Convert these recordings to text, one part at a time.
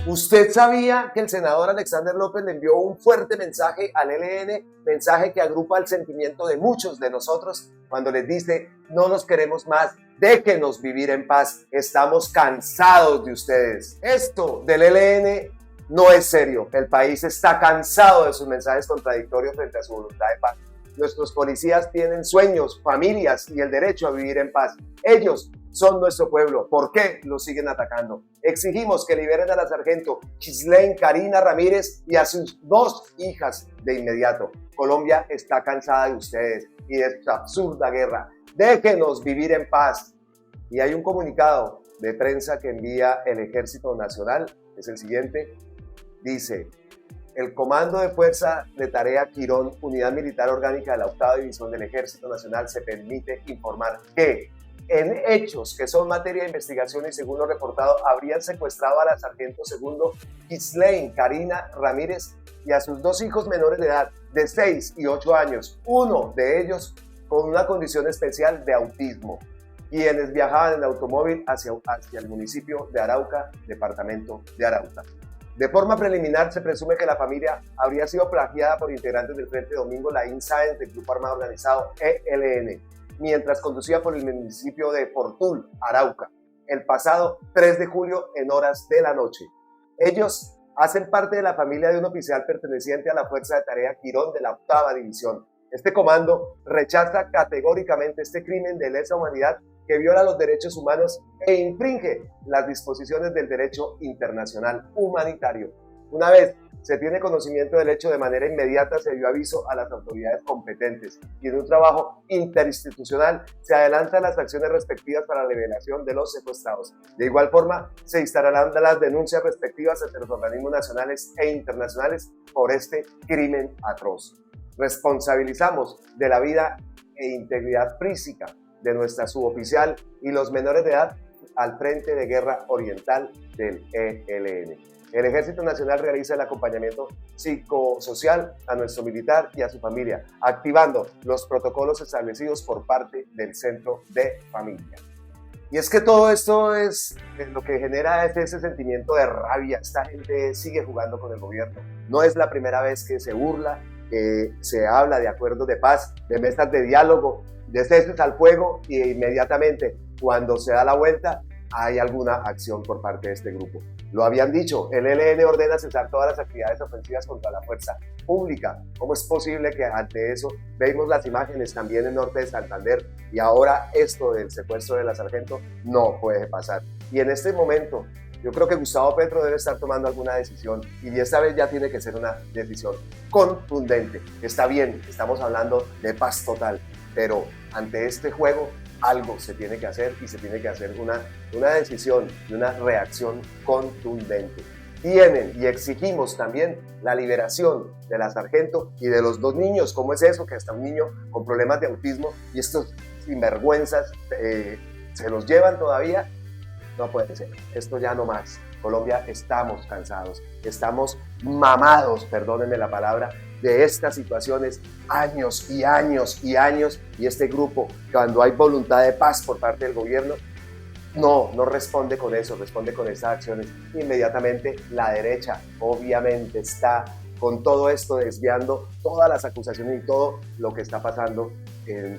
¿Usted sabía que el senador Alexander López le envió un fuerte mensaje al ELN, mensaje que agrupa el sentimiento de muchos de nosotros cuando les dice: no nos queremos más, déjenos vivir en paz, estamos cansados de ustedes? Esto del ELN no es serio, el país está cansado de sus mensajes contradictorios frente a su voluntad de paz. Nuestros policías tienen sueños, familias y el derecho a vivir en paz. Ellos son nuestro pueblo. ¿Por qué los siguen atacando? Exigimos que liberen a la sargento Ghislaine Karina Ramírez y a sus 2 hijas de inmediato. Colombia está cansada de ustedes y de esta absurda guerra. Déjenos vivir en paz. Y hay un comunicado de prensa que envía el Ejército Nacional, es el siguiente. Dice: el Comando de Fuerza de Tarea Quirón, Unidad Militar Orgánica de la 8ª División del Ejército Nacional, se permite informar que en hechos que son materia de investigación y según lo reportado, habrían secuestrado a la sargento segundo Ghislaine Karina Ramírez y a sus 2 hijos menores de edad de 6 y 8 años, uno de ellos con una condición especial de autismo, quienes viajaban en automóvil hacia el municipio de Arauca, departamento de Arauca. De forma preliminar, se presume que la familia habría sido plagiada por integrantes del Frente Domingo Laín Sáenz del Grupo Armado Organizado ELN, mientras conducía por el municipio de Fortul, Arauca, el pasado 3 de julio en horas de la noche. Ellos hacen parte de la familia de un oficial perteneciente a la Fuerza de Tarea Quirón de la 8ª División. Este comando rechaza categóricamente este crimen de lesa humanidad que viola los derechos humanos e infringe las disposiciones del derecho internacional humanitario. Una vez se tiene conocimiento del hecho, de manera inmediata se dio aviso a las autoridades competentes y en un trabajo interinstitucional se adelantan las acciones respectivas para la liberación de los secuestrados. De igual forma, se instalarán las denuncias respectivas ante los organismos nacionales e internacionales por este crimen atroz. Responsabilizamos de la vida e integridad física de nuestra suboficial y los menores de edad al Frente de Guerra Oriental del ELN. El Ejército Nacional realiza el acompañamiento psicosocial a nuestro militar y a su familia, activando los protocolos establecidos por parte del Centro de Familia. Y es que todo esto es lo que genera ese sentimiento de rabia. Esta gente sigue jugando con el gobierno. No es la primera vez que se burla, que se habla de acuerdos de paz, de mesas de diálogo, de ceses al fuego, y inmediatamente cuando se da la vuelta hay alguna acción por parte de este grupo. Lo habían dicho, el ELN ordena cesar todas las actividades ofensivas contra la fuerza pública. ¿Cómo es posible que ante eso vemos las imágenes también en Norte de Santander y ahora esto del secuestro de la sargento no puede pasar? Y en este momento yo creo que Gustavo Petro debe estar tomando alguna decisión y esta vez ya tiene que ser una decisión contundente. Está bien, estamos hablando de paz total, pero ante este juego algo se tiene que hacer y se tiene que hacer una decisión y una reacción contundente. Tienen y exigimos también la liberación de la sargento y de los 2 niños. ¿Cómo es eso? Que hasta un niño con problemas de autismo y estos sinvergüenzas se los llevan todavía. No puede ser, esto ya no más. Colombia, estamos cansados, estamos mamados, perdónenme la palabra, de estas situaciones, años y años y años, y este grupo, cuando hay voluntad de paz por parte del gobierno, no responde con eso, responde con estas acciones. Inmediatamente la derecha obviamente está con todo esto desviando todas las acusaciones y todo lo que está pasando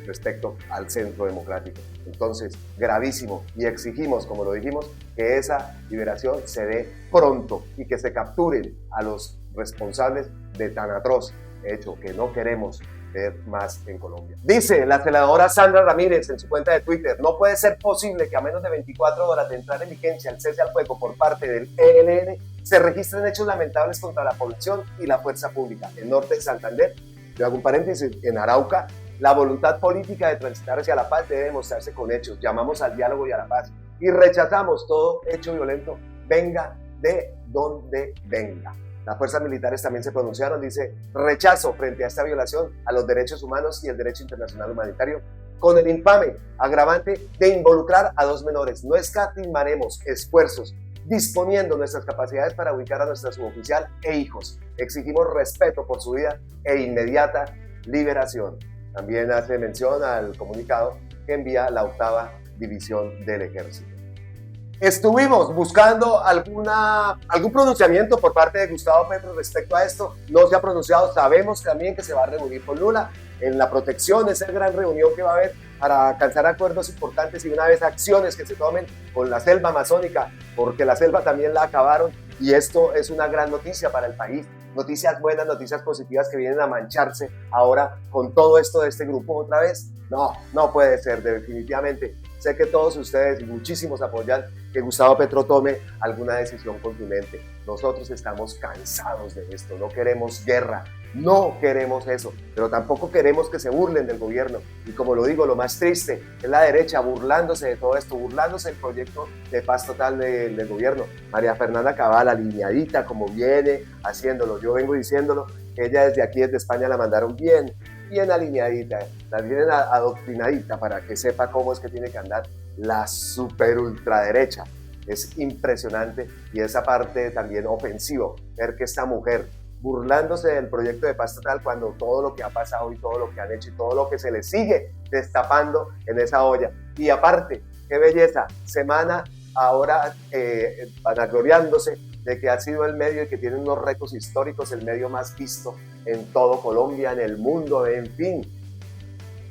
respecto al centro democrático. Entonces, gravísimo, y exigimos, como lo dijimos, que esa liberación se dé pronto y que se capturen a los responsables de tan atroz hecho que no queremos ver más en Colombia. Dice la senadora Sandra Ramírez en su cuenta de Twitter: no puede ser posible que a menos de 24 horas de entrar en vigencia el cese al fuego por parte del ELN se registren hechos lamentables contra la población y la fuerza pública. En Norte de Santander, yo hago un paréntesis, en Arauca, la voluntad política de transitar hacia la paz debe demostrarse con hechos. Llamamos al diálogo y a la paz y rechazamos todo hecho violento, venga de donde venga. Las fuerzas militares también se pronunciaron, dice: rechazo frente a esta violación a los derechos humanos y el derecho internacional humanitario, con el infame agravante de involucrar a 2 menores. No escatimaremos esfuerzos disponiendo nuestras capacidades para ubicar a nuestra suboficial e hijos. Exigimos respeto por su vida e inmediata liberación. También hace mención al comunicado que envía la 8ª División del Ejército. Estuvimos buscando algún pronunciamiento por parte de Gustavo Petro respecto a esto. No se ha pronunciado. Sabemos también que se va a reunir con Lula en la protección, esa gran reunión que va a haber para alcanzar acuerdos importantes y una vez acciones que se tomen con la selva amazónica, porque la selva también la acabaron y esto es una gran noticia para el país. Noticias buenas, noticias positivas que vienen a mancharse ahora con todo esto de este grupo otra vez. No, no puede ser, definitivamente. Sé que todos ustedes y muchísimos apoyan que Gustavo Petro tome alguna decisión contundente. Nosotros estamos cansados de esto, no queremos guerra, no queremos eso, pero tampoco queremos que se burlen del gobierno. Y como lo digo, lo más triste es la derecha burlándose de todo esto, burlándose del proyecto de paz total del gobierno. María Fernanda Cabal, alineadita como viene haciéndolo, yo vengo diciéndolo, ella desde aquí, desde España, la mandaron bien alineadita, la tienen adoctrinadita para que sepa cómo es que tiene que andar la super ultraderecha. Es impresionante y esa parte también ofensivo, ver que esta mujer burlándose del proyecto de paz total cuando todo lo que ha pasado y todo lo que han hecho y todo lo que se les sigue destapando en esa olla. Y aparte, qué belleza, semana ahora vanagloriándose de que ha sido el medio y que tiene unos récords históricos, el medio más visto en todo Colombia, en el mundo, en fin.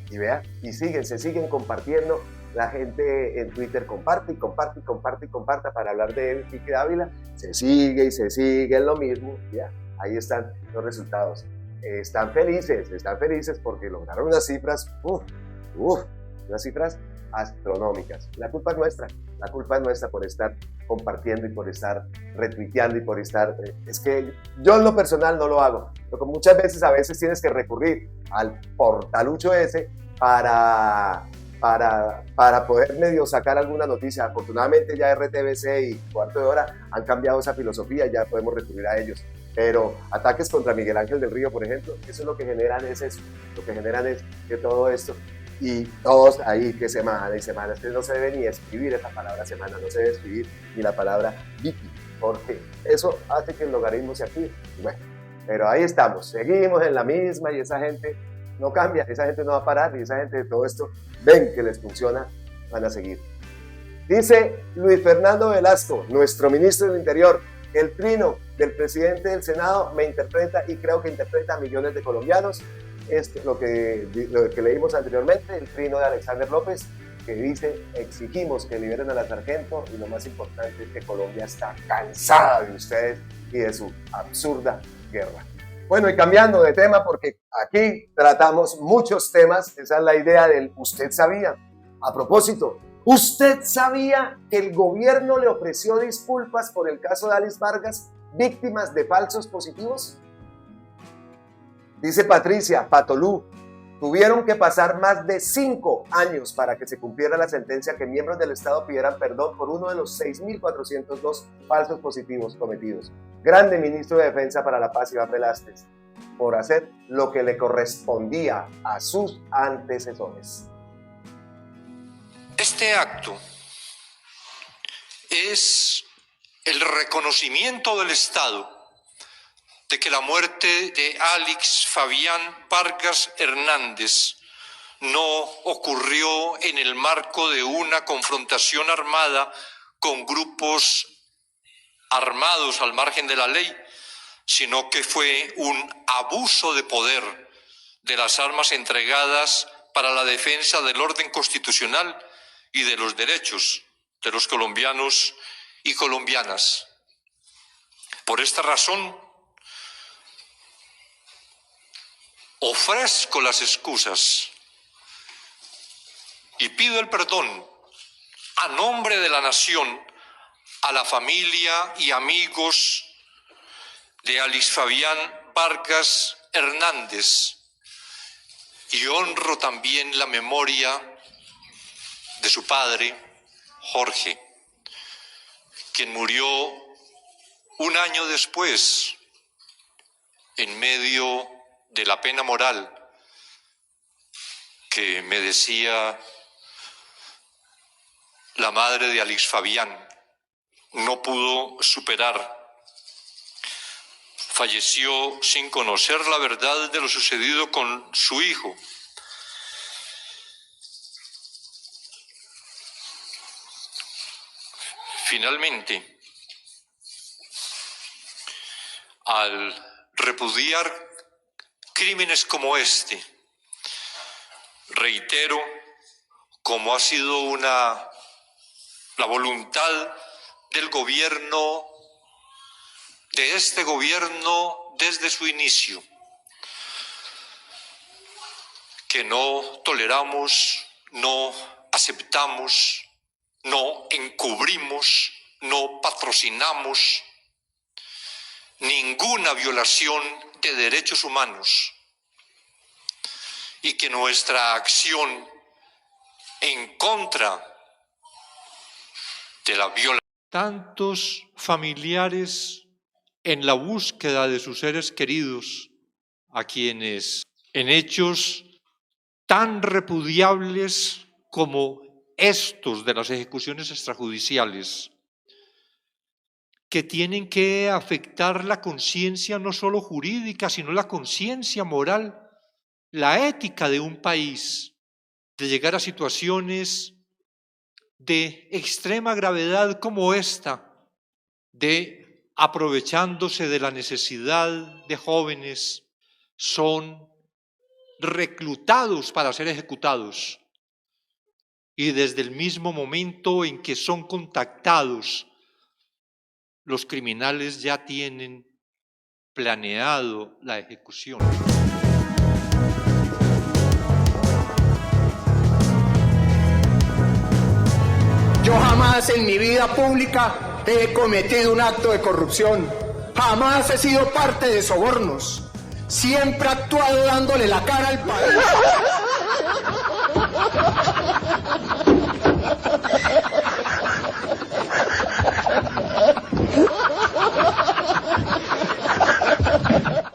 Y vea, y se siguen compartiendo. La gente en Twitter comparte y comparte y comparte y comparta para hablar de Quique Dávila. Se sigue y se sigue lo mismo. Ya, ahí están los resultados. Están felices porque lograron unas cifras, unas cifras astronómicas. La culpa es nuestra por estar compartiendo y por estar retuiteando y por estar... es que yo en lo personal no lo hago, pero muchas veces a veces tienes que recurrir al portalucho ese para poder medio sacar alguna noticia. Afortunadamente ya RTBC y Cuarto de Hora han cambiado esa filosofía y ya podemos recurrir a ellos. Pero ataques contra Miguel Ángel del Río, por ejemplo, eso es lo que generan es eso, lo que generan es que todo esto y todos ahí que semana y semana, es que no se debe ni escribir esa palabra semana, no se debe escribir ni la palabra Vicky, porque eso hace que el logaritmo se active. Bueno, pero ahí estamos, seguimos en la misma y esa gente no cambia, esa gente no va a parar y esa gente de todo esto ven que les funciona, van a seguir. Dice Luis Fernando Velasco, nuestro ministro del Interior, el trino del presidente del Senado me interpreta y creo que interpreta a millones de colombianos. Lo que leímos anteriormente, el trino de Alexander López, que dice, exigimos que liberen a la sargento y lo más importante es que Colombia está cansada de ustedes y de su absurda guerra. Bueno, y cambiando de tema, porque aquí tratamos muchos temas, esa es la idea del usted sabía. A propósito, ¿usted sabía que el gobierno le ofreció disculpas por el caso de Alice Vargas, víctimas de falsos positivos? Dice Patricia Patolú, tuvieron que pasar más de 5 años para que se cumpliera la sentencia que miembros del Estado pidieran perdón por uno de los 6.402 falsos positivos cometidos. Grande ministro de Defensa para la Paz, Iván Velázquez, por hacer lo que le correspondía a sus antecesores. Este acto es el reconocimiento del Estado de que la muerte de Alex Fabián Vargas Hernández no ocurrió en el marco de una confrontación armada con grupos armados al margen de la ley, sino que fue un abuso de poder de las armas entregadas para la defensa del orden constitucional y de los derechos de los colombianos y colombianas. Por esta razón, ofrezco las excusas y pido el perdón a nombre de la nación a la familia y amigos de Alex Fabián Vargas Hernández y honro también la memoria de su padre, Jorge, quien murió un año después en medio de la pena moral que me decía la madre de Alex Fabián no pudo superar. Falleció sin conocer la verdad de lo sucedido con su hijo. Finalmente, al repudiar crímenes como este, reitero, como ha sido la voluntad del gobierno, de este gobierno desde su inicio, que no toleramos, no aceptamos, no encubrimos, no patrocinamos ninguna violación de derechos humanos y que nuestra acción en contra de la violación. Tantos familiares en la búsqueda de sus seres queridos, a quienes en hechos tan repudiables como estos de las ejecuciones extrajudiciales, que tienen que afectar la conciencia no solo jurídica, sino la conciencia moral, la ética de un país, de llegar a situaciones de extrema gravedad como esta, de aprovechándose de la necesidad de jóvenes, son reclutados para ser ejecutados. Y desde el mismo momento en que son contactados, los criminales ya tienen planeado la ejecución. Yo jamás en mi vida pública he cometido un acto de corrupción. Jamás he sido parte de sobornos. Siempre he actuado dándole la cara al país.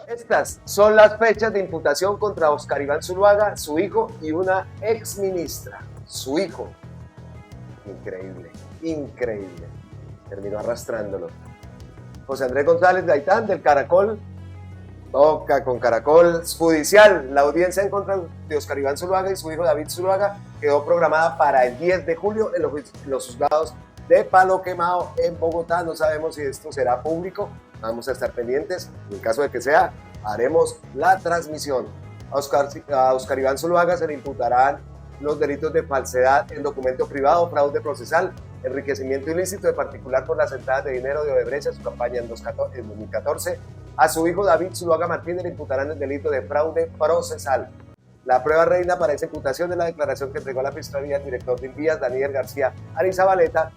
Estas son las fechas de imputación contra Óscar Iván Zuluaga, su hijo y una exministra. Su hijo. Increíble, increíble. Terminó arrastrándolo. José Andrés González Gaitán del Caracol. Toca con Caracol judicial. La audiencia en contra de Óscar Iván Zuluaga y su hijo David Zuluaga quedó programada para el 10 de julio en los juzgados de Palo Quemado en Bogotá. No sabemos si esto será público. Vamos a estar pendientes. En caso de que sea, haremos la transmisión. A Óscar Iván Zuluaga se le imputarán los delitos de falsedad en documento privado, fraude procesal, enriquecimiento ilícito de particular por las entradas de dinero de Odebrecht a su campaña en 2014. A su hijo David Zuluaga Martínez le imputarán el delito de fraude procesal. La prueba reina para esa imputación es la declaración que entregó a la Fiscalía el director de Invías, Daniel García Arizabaleta,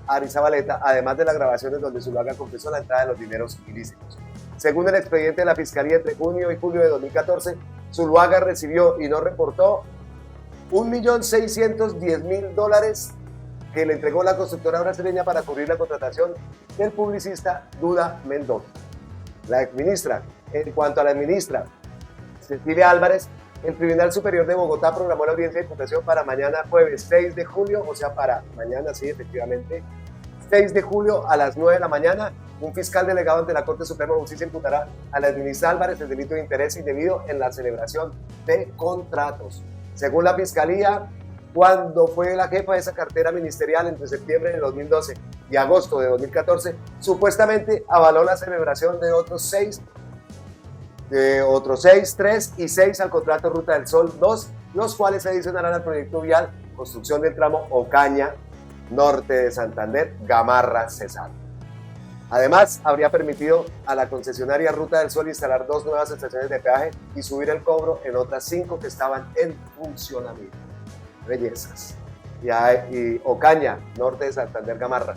además de las grabaciones donde Zuluaga confesó la entrada de los dineros ilícitos. Según el expediente de la Fiscalía, entre junio y julio de 2014, Zuluaga recibió y no reportó $1.610.000 que le entregó la constructora brasileña para cubrir la contratación del publicista Duda Mendoza. La exministra, en cuanto a la ministra Cecilia Álvarez, el Tribunal Superior de Bogotá programó la audiencia de imputación para mañana jueves 6 de julio, o sea, para mañana, sí, efectivamente, 6 de julio a las 9 de la mañana. Un fiscal delegado ante la Corte Suprema de Justicia imputará a la ministra Álvarez el delito de interés indebido en la celebración de contratos. Según la Fiscalía, cuando fue la jefa de esa cartera ministerial entre septiembre de 2012 y agosto de 2014, supuestamente avaló la celebración de otros 6, 3 y 6 al contrato Ruta del Sol 2, los cuales se adicionarán al proyecto vial construcción del tramo Ocaña, norte de Santander, Gamarra, Cesar. Además, habría permitido a la concesionaria Ruta del Sol instalar 2 nuevas estaciones de peaje y subir el cobro en otras 5 que estaban en funcionamiento. Bellezas. Y Ocaña, norte de Santander, Gamarra.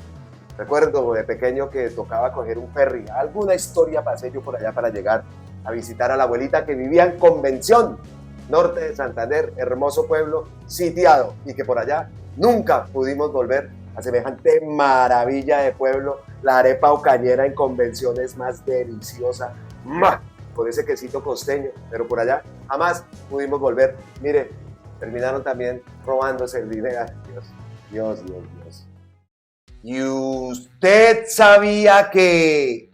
Recuerdo de pequeño que tocaba coger un ferry. Alguna historia pasé yo por allá para llegar a visitar a la abuelita que vivía en Convención, norte de Santander, hermoso pueblo sitiado, y que por allá nunca pudimos volver a semejante maravilla de pueblo. La arepa ocañera en Convención es más deliciosa, con ese quesito costeño, pero por allá jamás pudimos volver. Mire, terminaron también robándose el dinero. Dios. ¿Y usted sabía que?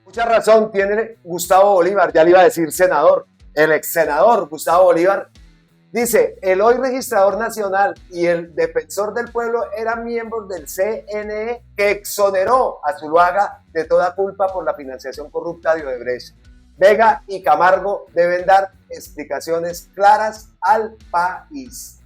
Mucha razón tiene Gustavo Bolívar, ya le iba a decir senador, el ex senador Gustavo Bolívar, Dice, el hoy registrador nacional y el defensor del pueblo eran miembros del CNE que exoneró a Zuluaga de toda culpa por la financiación corrupta de Odebrecht. Vega y Camargo deben dar explicaciones claras al país.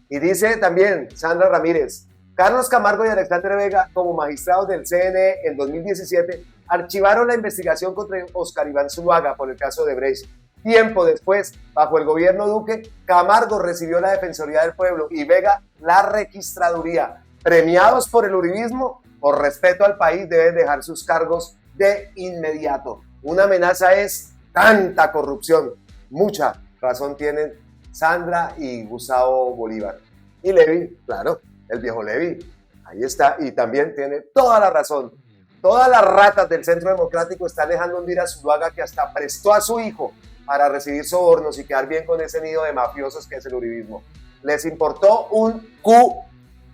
Y dice también Sandra Ramírez, Carlos Camargo y Alexandre Vega, como magistrados del CNE en 2017, archivaron la investigación contra Oscar Iván Zuluaga por el caso de Odebrecht. Tiempo después, bajo el gobierno Duque, Camargo recibió la Defensoría del Pueblo y Vega la Registraduría. Premiados por el uribismo, por respeto al país, deben dejar sus cargos de inmediato. Una amenaza es tanta corrupción. Mucha razón tienen Sandra y Gustavo Bolívar. Y Levi, claro, el viejo Levi, ahí está, y también tiene toda la razón. Todas las ratas del Centro Democrático están dejando hundir a Zuluaga, que hasta prestó a su hijo para recibir sobornos y quedar bien con ese nido de mafiosos que es el uribismo. Les importó un Q.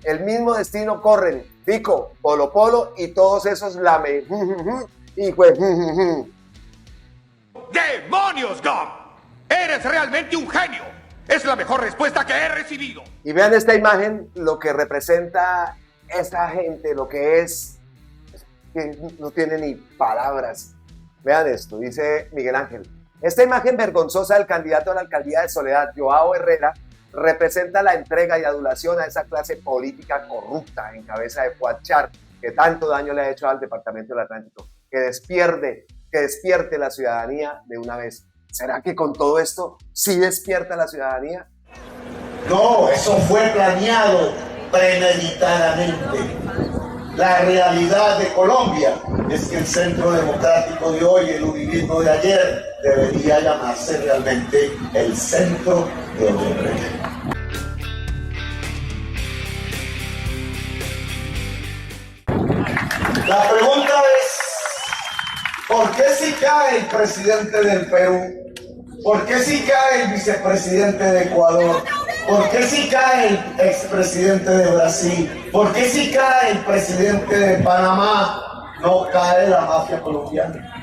El mismo destino corren Pico, Polo Polo y todos esos lame. Y pues... ¡Demonios, Gum! ¡Eres realmente un genio! Es la mejor respuesta que he recibido. Y vean esta imagen, lo que representa esta gente, lo que es, que no tiene ni palabras. Vean esto, dice Miguel Ángel. Esta imagen vergonzosa del candidato a la alcaldía de Soledad, Joao Herrera, representa la entrega y adulación a esa clase política corrupta en cabeza de Fuad Char, que tanto daño le ha hecho al departamento del Atlántico. Que despierte la ciudadanía de una vez. ¿Será que con todo esto sí despierta la ciudadanía? No, eso fue planeado premeditadamente. La realidad de Colombia es que el Centro Democrático de hoy, el uribismo de ayer, debería llamarse realmente el Centro de Odebrecht. La pregunta es, ¿por qué si cae el presidente del Perú? ¿Por qué si cae el vicepresidente de Ecuador? ¿Por qué si cae el expresidente de Brasil? ¿Por qué si cae el presidente de Panamá? No cae la mafia colombiana.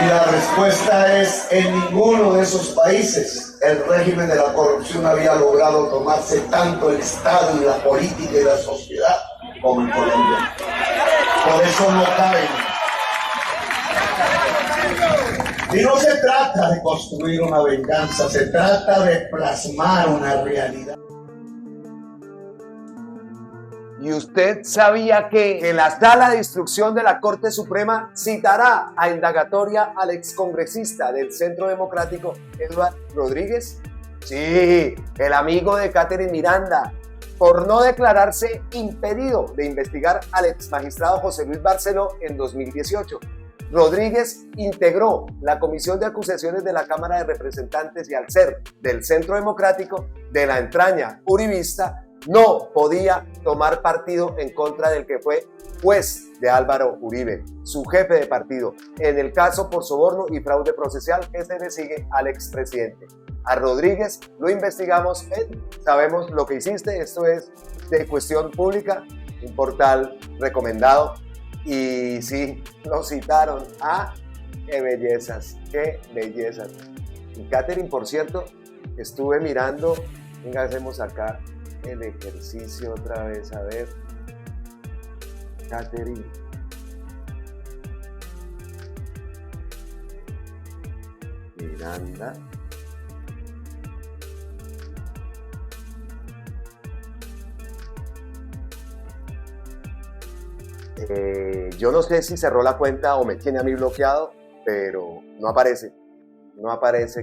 Y la respuesta es, en ninguno de esos países el régimen de la corrupción había logrado tomarse tanto el Estado y la política y la sociedad como en Colombia. Por eso no caen. Y no se trata de construir una venganza, se trata de plasmar una realidad. ¿Y usted sabía que la Sala de Instrucción de la Corte Suprema citará a indagatoria al excongresista del Centro Democrático, Eduardo Rodríguez? Sí, el amigo de Catherine Miranda, por no declararse impedido de investigar al exmagistrado José Luis Barceló en 2018. Rodríguez integró la Comisión de Acusaciones de la Cámara de Representantes y al ser del Centro Democrático de la entraña uribista, no podía tomar partido en contra del que fue juez de Álvaro Uribe, su jefe de partido, en el caso por soborno y fraude procesal que se le sigue al expresidente. A Rodríguez lo investigamos en Sabemos lo que hiciste, esto es de Cuestión Pública, un portal recomendado. Y sí, lo citaron. ¡Ah, qué bellezas! ¡Qué bellezas! Y Catherine, por cierto, estuve mirando. Venga, hacemos acá el ejercicio otra vez. A ver. Catherine. Miranda. Yo no sé si cerró la cuenta o me tiene a mí bloqueado, pero no aparece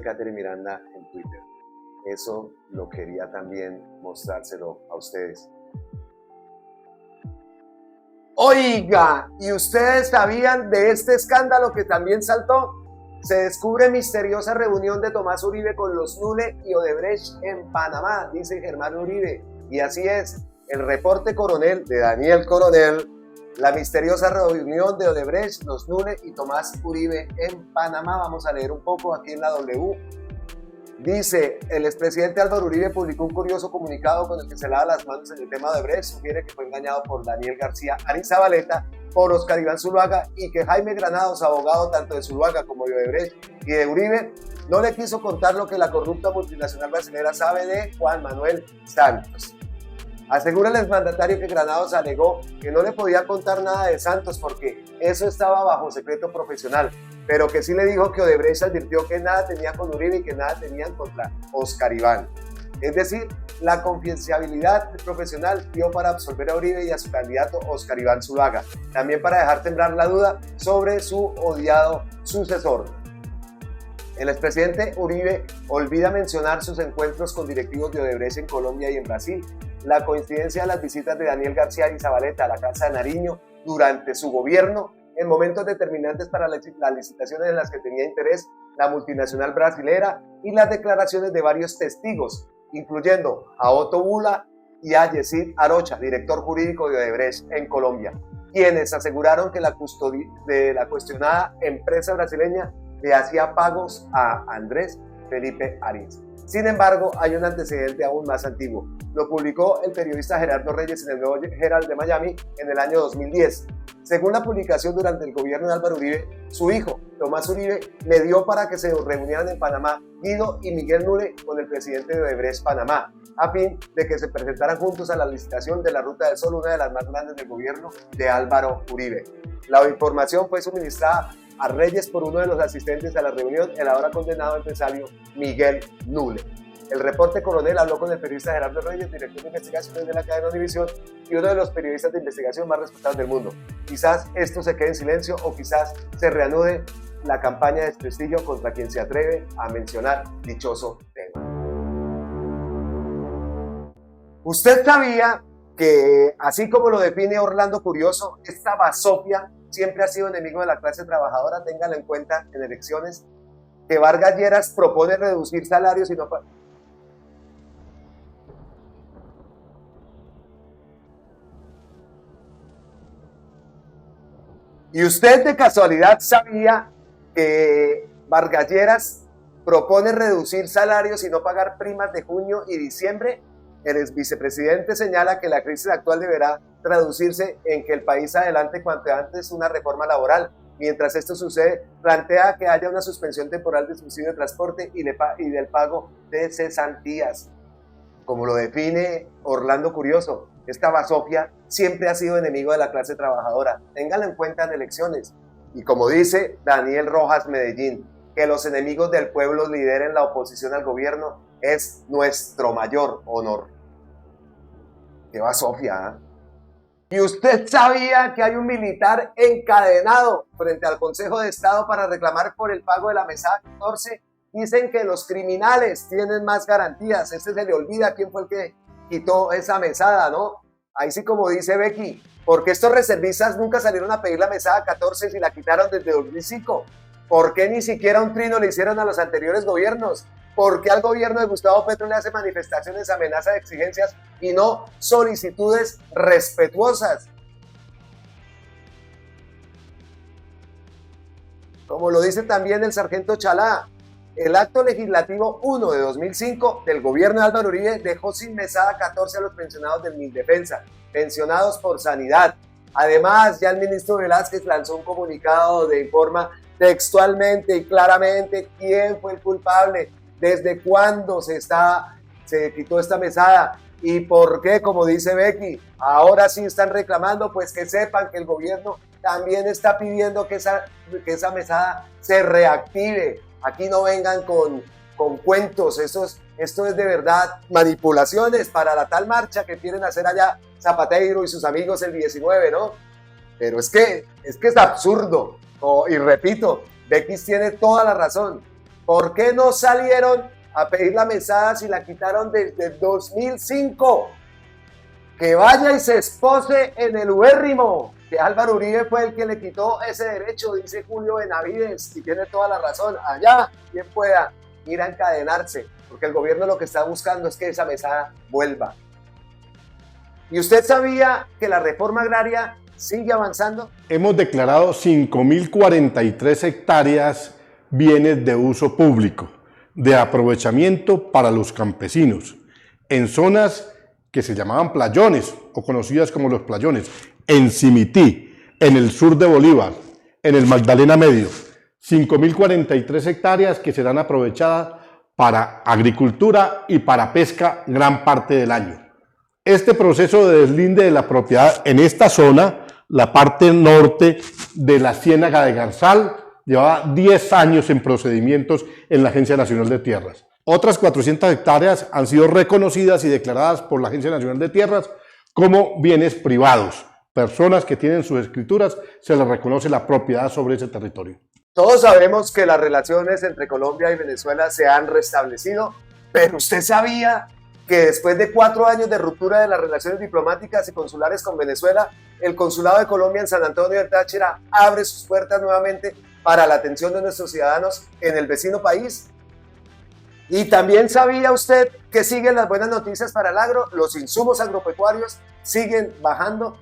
Catherine Miranda en Twitter. Eso lo quería también mostrárselo a ustedes. Oiga, ¿y ustedes sabían de este escándalo que también saltó? Se descubre misteriosa reunión de Tomás Uribe con los Nule y Odebrecht en Panamá, dice Germán Uribe. Y así es, el reporte Coronel de Daniel Coronel. La misteriosa reunión de Odebrecht, los Nule y Tomás Uribe en Panamá. Vamos a leer un poco aquí en la W. Dice, el expresidente Álvaro Uribe publicó un curioso comunicado con el que se lava las manos en el tema de Odebrecht. Sugiere que fue engañado por Daniel García Arizabaleta, por Oscar Iván Zuluaga y que Jaime Granados, abogado tanto de Zuluaga como de Odebrecht y de Uribe, no le quiso contar lo que la corrupta multinacional brasileña sabe de Juan Manuel Santos. Asegura el exmandatario que Granados alegó que no le podía contar nada de Santos porque eso estaba bajo secreto profesional, pero que sí le dijo que Odebrecht advirtió que nada tenía con Uribe y que nada tenían contra Oscar Iván. Es decir, la confidencialidad profesional dio para absolver a Uribe y a su candidato Oscar Iván Zuluaga, también para dejar temblar la duda sobre su odiado sucesor. El expresidente Uribe olvida mencionar sus encuentros con directivos de Odebrecht en Colombia y en Brasil, la coincidencia de las visitas de Daniel García y Zabaleta a la Casa de Nariño durante su gobierno, en momentos determinantes para las licitaciones en las que tenía interés la multinacional brasilera y las declaraciones de varios testigos, incluyendo a Otto Bula y a Yesid Arocha, director jurídico de Odebrecht en Colombia, quienes aseguraron que la cuestionada empresa brasileña le hacía pagos a Andrés Felipe Arias. Sin embargo, hay un antecedente aún más antiguo. Lo publicó el periodista Gerardo Reyes en el Nuevo Herald de Miami en el año 2010. Según la publicación, durante el gobierno de Álvaro Uribe, su hijo, Tomás Uribe, le dio para que se reunieran en Panamá Guido y Miguel Nure con el presidente de Odebrecht Panamá, a fin de que se presentaran juntos a la licitación de la Ruta del Sol, una de las más grandes del gobierno de Álvaro Uribe. La información fue suministrada a Reyes por uno de los asistentes a la reunión, el ahora condenado empresario Miguel Nule. El reporte coronel habló con el periodista Gerardo Reyes, director de investigaciones de la cadena Univisión y uno de los periodistas de investigación más respetados del mundo. Quizás esto se quede en silencio o quizás se reanude la campaña de desprestigio contra quien se atreve a mencionar dichoso tema. ¿Usted sabía que, así como lo define Orlando Curioso, esta basofia siempre ha sido enemigo de la clase trabajadora? Téngalo en cuenta en elecciones, que Vargas Lleras propone reducir salarios y no... ¿Y usted de casualidad sabía que Vargas Lleras propone reducir salarios y no pagar primas de junio y diciembre? El exvicepresidente señala que la crisis actual deberá traducirse en que el país adelante cuanto antes una reforma laboral. Mientras esto sucede, plantea que haya una suspensión temporal del subsidio de transporte y del pago de cesantías. Como lo define Orlando Curioso, esta basofia siempre ha sido enemigo de la clase trabajadora. Ténganlo en cuenta en elecciones. Y como dice Daniel Rojas Medellín, que los enemigos del pueblo lideren la oposición al gobierno es nuestro mayor honor. ¡Qué basofia! ¿Y usted sabía que hay un militar encadenado frente al Consejo de Estado para reclamar por el pago de la mesada 14? Dicen que los criminales tienen más garantías. Se le olvida quién fue el que quitó esa mesada, ¿no? Ahí sí, como dice Becky, ¿por qué estos reservistas nunca salieron a pedir la mesada 14 si la quitaron desde 2005? ¿Por qué ni siquiera un trino le hicieron a los anteriores gobiernos? ¿Por qué al gobierno de Gustavo Petro le hace manifestaciones, amenazas de exigencias y no solicitudes respetuosas? Como lo dice también el sargento Chalá, el acto legislativo 1 de 2005 del gobierno de Álvaro Uribe dejó sin mesada 14 a los pensionados del Mindefensa, pensionados por sanidad. Además, ya el ministro Velázquez lanzó un comunicado donde informa textualmente y claramente quién fue el culpable, desde cuándo se quitó esta mesada y por qué, como dice Becky, ahora sí están reclamando. Pues que sepan que el gobierno también está pidiendo que esa mesada se reactive. Aquí no vengan con cuentos, esto es de verdad manipulaciones para la tal marcha que quieren hacer allá Zapatero y sus amigos el 19, ¿no? Pero es que es absurdo. Y repito, Becky tiene toda la razón. ¿Por qué no salieron a pedir la mesada si la quitaron desde 2005? Que vaya y se expose en el ubérrimo, que Álvaro Uribe fue el que le quitó ese derecho, dice Julio Benavides, y tiene toda la razón. Allá, quien pueda ir a encadenarse, porque el gobierno lo que está buscando es que esa mesada vuelva. ¿Y usted sabía que la reforma agraria sigue avanzando? Hemos declarado 5.043 hectáreas bienes de uso público, de aprovechamiento para los campesinos, en zonas que se llamaban playones o conocidas como los playones, en Cimití, en el sur de Bolívar, en el Magdalena Medio. 5.043 hectáreas que serán aprovechadas para agricultura y para pesca gran parte del año. Este proceso de deslinde de la propiedad en esta zona, la parte norte de la Ciénaga de Garzal, llevaba 10 años en procedimientos en la Agencia Nacional de Tierras. Otras 400 hectáreas han sido reconocidas y declaradas por la Agencia Nacional de Tierras como bienes privados. Personas que tienen sus escrituras, se les reconoce la propiedad sobre ese territorio. Todos sabemos que las relaciones entre Colombia y Venezuela se han restablecido, pero ¿usted sabía que después de 4 años de ruptura de las relaciones diplomáticas y consulares con Venezuela, el Consulado de Colombia en San Antonio del Táchira abre sus puertas nuevamente para la atención de nuestros ciudadanos en el vecino país? Y también sabía usted que siguen las buenas noticias para el agro, los insumos agropecuarios siguen bajando.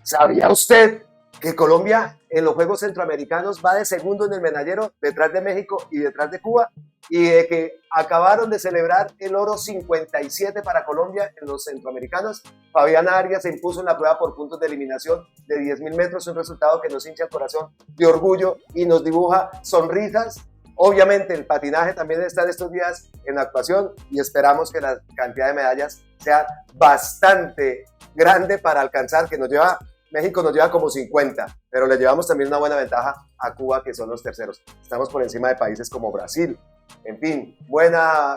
¿Sabía usted que Colombia en los Juegos Centroamericanos va de segundo en el medallero, detrás de México y detrás de Cuba? Y de que acabaron de celebrar el oro 57 para Colombia en los Centroamericanos. Fabiana Arias se impuso en la prueba por puntos de eliminación de 10.000 metros, un resultado que nos hincha el corazón de orgullo y nos dibuja sonrisas. Obviamente el patinaje también está estos días en actuación y esperamos que la cantidad de medallas sea bastante grande para alcanzar, que México nos lleva como 50, pero le llevamos también una buena ventaja a Cuba, que son los terceros. Estamos por encima de países como Brasil. En fin,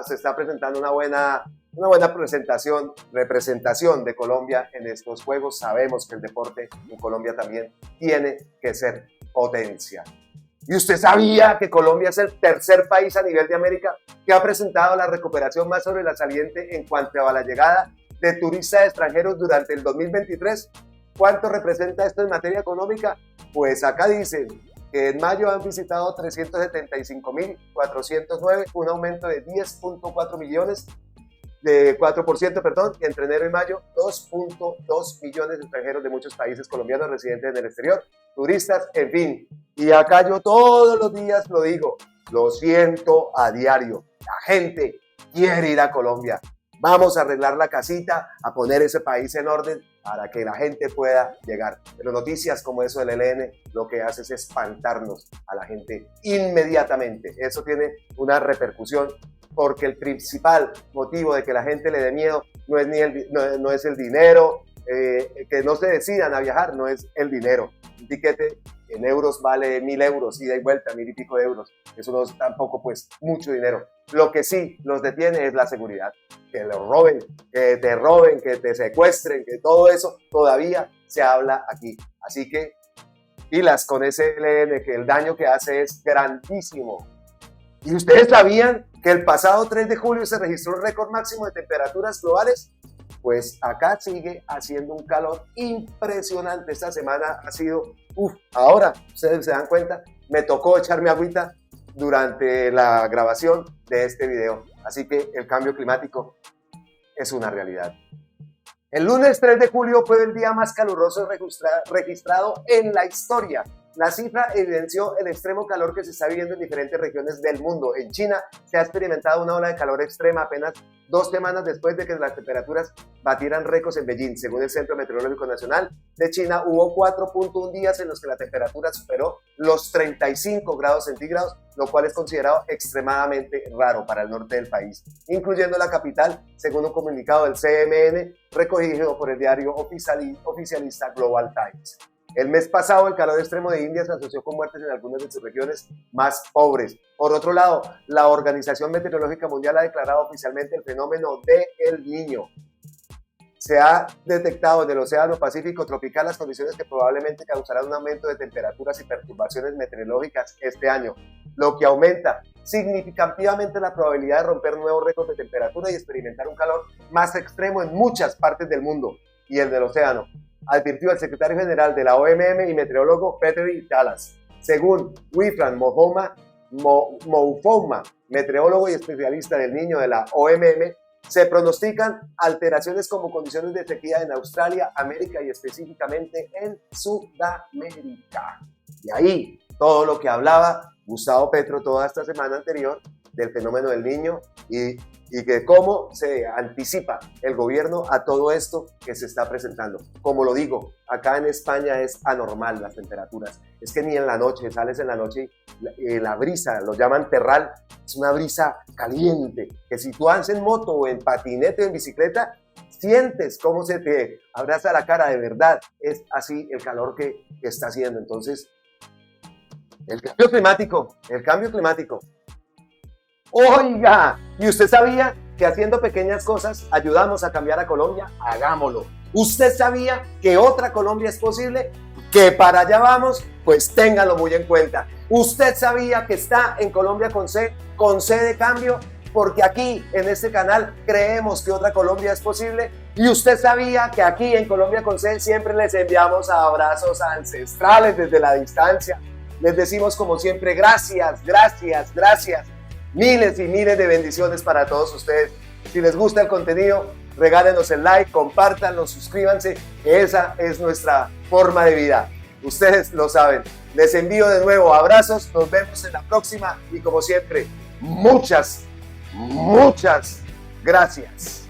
se está presentando una buena representación de Colombia en estos Juegos. Sabemos que el deporte en Colombia también tiene que ser potencia. ¿Y usted sabía que Colombia es el tercer país a nivel de América que ha presentado la recuperación más sobresaliente en cuanto a la llegada de turistas extranjeros durante el 2023? ¿Cuánto representa esto en materia económica? Pues acá dicen que en mayo han visitado 375.409, un aumento de 10.4 millones, de 4%, perdón, y entre enero y mayo 2.2 millones de extranjeros de muchos países colombianos residentes en el exterior, turistas, en fin. Y acá yo todos los días lo digo, lo siento a diario, la gente quiere ir a Colombia. Vamos a arreglar la casita, a poner ese país en orden para que la gente pueda llegar. Pero noticias como eso del ELN lo que hace es espantarnos a la gente inmediatamente. Eso tiene una repercusión porque el principal motivo de que la gente le dé miedo no es el dinero, que no se decidan a viajar, no es el dinero. Un tiquete en euros vale 1.000 euros, ida y vuelta, 1.000 y pico de euros. Eso no es tampoco pues mucho dinero. Lo que sí los detiene es la seguridad. Que lo roben, que te secuestren, que todo eso todavía se habla aquí. Así que pilas con ese ELN, que el daño que hace es grandísimo. ¿Y ustedes sabían que el pasado 3 de julio se registró un récord máximo de temperaturas globales? Pues acá sigue haciendo un calor impresionante. Esta semana ha sido, ahora ustedes se dan cuenta, me tocó echarme agüita durante la grabación de este video. Así que el cambio climático es una realidad. El lunes 3 de julio fue el día más caluroso registrado en la historia. La cifra evidenció el extremo calor que se está viviendo en diferentes regiones del mundo. En China se ha experimentado una ola de calor extrema apenas 2 semanas después de que las temperaturas batieran récords en Beijing. Según el Centro Meteorológico Nacional de China, hubo 4.1 días en los que la temperatura superó los 35 grados centígrados, lo cual es considerado extremadamente raro para el norte del país, incluyendo la capital, según un comunicado del CMN recogido por el diario oficialista Global Times. El mes pasado, el calor extremo de India se asoció con muertes en algunas de sus regiones más pobres. Por otro lado, la Organización Meteorológica Mundial ha declarado oficialmente el fenómeno de El Niño. Se ha detectado en el Océano Pacífico tropical las condiciones que probablemente causarán un aumento de temperaturas y perturbaciones meteorológicas este año, lo que aumenta significativamente la probabilidad de romper nuevos récords de temperatura y experimentar un calor más extremo en muchas partes del mundo y el del océano, advirtió el secretario general de la OMM y meteorólogo Petri Dallas. Según Wifran Moufoma, meteorólogo y especialista del Niño de la OMM, se pronostican alteraciones como condiciones de sequía en Australia, América y específicamente en Sudamérica. Y ahí todo lo que hablaba Gustavo Petro toda esta semana anterior del fenómeno del Niño y de cómo se anticipa el gobierno a todo esto que se está presentando. Como lo digo, acá en España es anormal las temperaturas. Es que ni en la noche, sales en la noche y la brisa, lo llaman terral, es una brisa caliente, que si tú andas en moto o en patinete o en bicicleta, sientes cómo se te abraza la cara, de verdad. Es así el calor que está haciendo. Entonces, el cambio climático. Oiga, ¿y usted sabía que haciendo pequeñas cosas ayudamos a cambiar a Colombia? Hagámoslo. ¿Usted sabía que otra Colombia es posible? Que para allá vamos, pues téngalo muy en cuenta. ¿Usted sabía que está en Colombia con C de cambio? Porque aquí en este canal creemos que otra Colombia es posible. Y usted sabía que aquí en Colombia con C siempre les enviamos abrazos ancestrales desde la distancia. Les decimos como siempre, gracias, gracias, gracias. Miles y miles de bendiciones para todos ustedes. Si les gusta el contenido, regálenos el like, compártanlo, suscríbanse, que esa es nuestra forma de vida. Ustedes lo saben. Les envío de nuevo abrazos, nos vemos en la próxima y como siempre, muchas gracias.